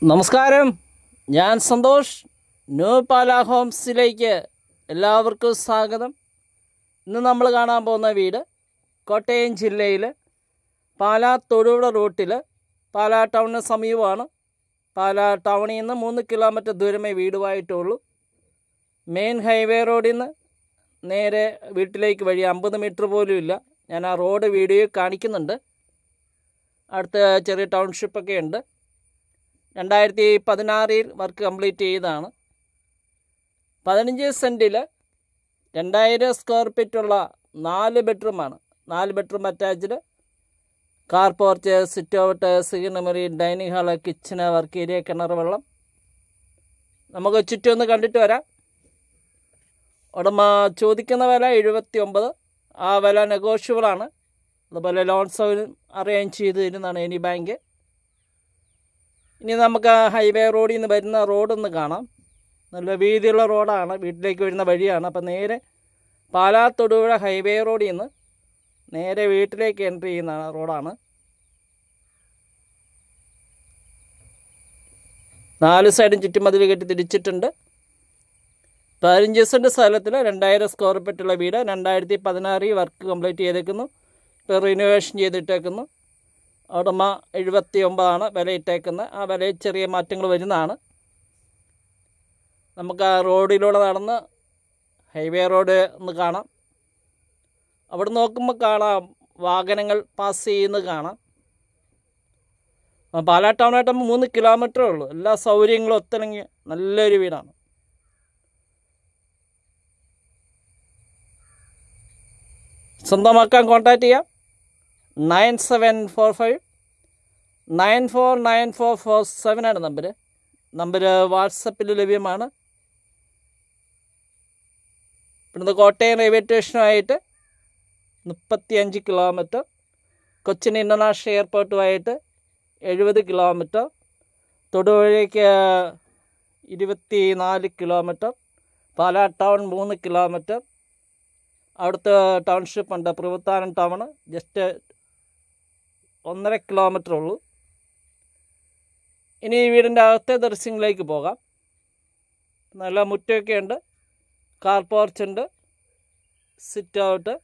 നമസ്കാരം, ഞാൻ സന്തോഷ്. ന്യൂ പാല ഹോംസിലേക്ക് എല്ലാവർക്കും സ്വാഗതം. ഇന്ന് നമ്മൾ കാണാൻ പോകുന്ന വീട് കോട്ടയം ജില്ലയിൽ പാലാ തൊടുപുഴ റൂട്ടിൽ പാലാ ടൗണിന് സമീപമാണ്. പാലാ ടൗണിൽ നിന്ന് 3 കിലോമീറ്റർ ദൂരമേ വീടുമായിട്ടുള്ളൂ. മെയിൻ ഹൈവേ റോഡിൽ നിന്ന് നേരെ വീട്ടിലേക്ക് വഴി 50 മീറ്റർ പോലും ഇല്ല. ഞാൻ ആ റോഡ് വീഡിയോ കാണിക്കുന്നുണ്ട്. അടുത്ത ചെറിയ ടൗൺഷിപ്പൊക്കെ ഉണ്ട്. 2016 വർക്ക് കംപ്ലീറ്റ് ചെയ്തതാണ്. 15 സെൻറ്റിൽ 2000 സ്ക്വയർ ഫീറ്റുള്ള 4 ബെഡ്റൂമാണ്. 4 bedroom attached, car porch, sit out, സിഗ്നമറി, dining hall, kitchen, work area, കിണർ വെള്ളം. നമുക്ക് ചുറ്റും ഒന്ന് കണ്ടിട്ട് വരാം. ഉടമ ചോദിക്കുന്ന വില 79. ആ വില നെഗോഷ്യബിളാണ്. അതുപോലെ ലോൺ സൗകര്യം അറേഞ്ച് ചെയ്ത് തരുന്നതാണ് എനി ബാങ്ക്. ഇനി നമുക്ക് ഹൈവേ റോഡിൽ നിന്ന് വരുന്ന റോഡൊന്ന് കാണാം. നല്ല വീതിയുള്ള റോഡാണ്, വീട്ടിലേക്ക് വരുന്ന വഴിയാണ്. അപ്പം നേരെ പാലാ തൊടുപുഴ ഹൈവേ റോഡിൽ നിന്ന് നേരെ വീട്ടിലേക്ക് എൻട്രി ചെയ്യുന്ന റോഡാണ്. 4 സൈഡും ചുറ്റുമതിൽ കെട്ടി തിരിച്ചിട്ടുണ്ട്. 15 സെൻറ്റ് സ്ഥലത്തിൽ 2000 സ്ക്വയർ ഫീറ്റുള്ള വീട്. 2016 വർക്ക് കംപ്ലീറ്റ് ചെയ്തേക്കുന്നു. ഇപ്പോൾ റിനോവേഷൻ ചെയ്തിട്ടേക്കുന്നു. ഉടമ 79 വില ഇട്ടേക്കുന്നത്. ആ വിലയിൽ ചെറിയ മാറ്റങ്ങൾ വരുന്നതാണ്. നമുക്ക് ആ റോഡിലൂടെ നടന്ന് ഹൈവേ റോഡ് ഒന്ന് കാണാം. അവിടെ നോക്കുമ്പോൾ കാണാം വാഹനങ്ങൾ പാസ് ചെയ്യുന്നത് കാണാം. പാലാ ടൗണായിട്ടാകുമ്പോൾ 3 കിലോമീറ്ററേ ഉള്ളൂ. എല്ലാ സൗകര്യങ്ങളും ഒത്തിണങ്ങിയ നല്ലൊരു വീടാണ്. സ്വന്തമാക്കാൻ കോൺടാക്റ്റ് ചെയ്യാം. 9745 949447 നമ്പർ വാട്സപ്പിൽ ലഭ്യമാണ്. ഇവിടുന്ന് കോട്ടയം റെയിൽവേ സ്റ്റേഷനുമായിട്ട് 35 കിലോമീറ്റർ, കൊച്ചിൻ ഇൻ്റർനാഷണൽ എയർപോർട്ടുമായിട്ട് 70 കിലോമീറ്റർ, തൊടുപുഴയ്ക്ക് 24 കിലോമീറ്റർ, പാലാ ടൗൺ 3 കിലോമീറ്റർ. അവിടുത്തെ ടൗൺഷിപ്പ് ഉണ്ട് പ്രവൃത്താനം ടൗണ്, ജസ്റ്റ് 1.5 കിലോമീറ്റർ ഉള്ളൂ. ഇനി ഈ വീടിൻ്റെ അകത്തെ ദൃശ്യങ്ങളിലേക്ക് പോകാം. നല്ല മുറ്റമൊക്കെ ഉണ്ട്, കാർ പോർച്ച് ഉണ്ട്, സിറ്റ് ഔട്ട്.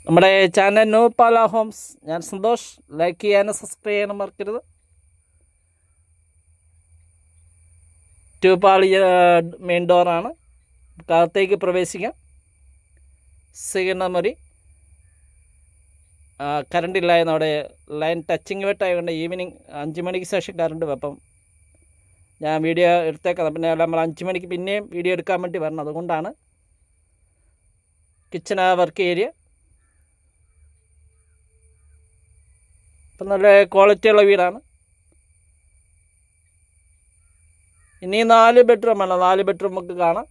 നമ്മുടെ ചാനൽ ന്യൂ പാല ഹോംസ്. ഞാൻ സന്തോഷ്. ലൈക്ക് ചെയ്യാനും സബ്സ്ക്രൈബ് ചെയ്യാനും മറക്കരുത്. ട്യൂബാളി മെയിൻ ഡോറാണ്. അകത്തേക്ക് പ്രവേശിക്കാം. സിഗ്നമറി, കറണ്ട് ഇല്ലായിരുന്നു. അവിടെ ലൈൻ ടച്ചിങ് വെട്ടായതുകൊണ്ട് ഈവനിങ് 5 മണിക്ക് ശേഷം കറണ്ട് വെപ്പം ഞാൻ വീഡിയോ എടുത്തേക്കാം. പിന്നെ നമ്മൾ 5 മണിക്ക് പിന്നെയും വീഡിയോ എടുക്കാൻ വേണ്ടി വരണം. അതുകൊണ്ടാണ്. Kitchen, work area. അപ്പം നല്ല ക്വാളിറ്റിയുള്ള വീടാണ്. ഇനി 4 ബെഡ്റൂമാണ്. 4 ബെഡ്റൂം നമുക്ക് കാണാം.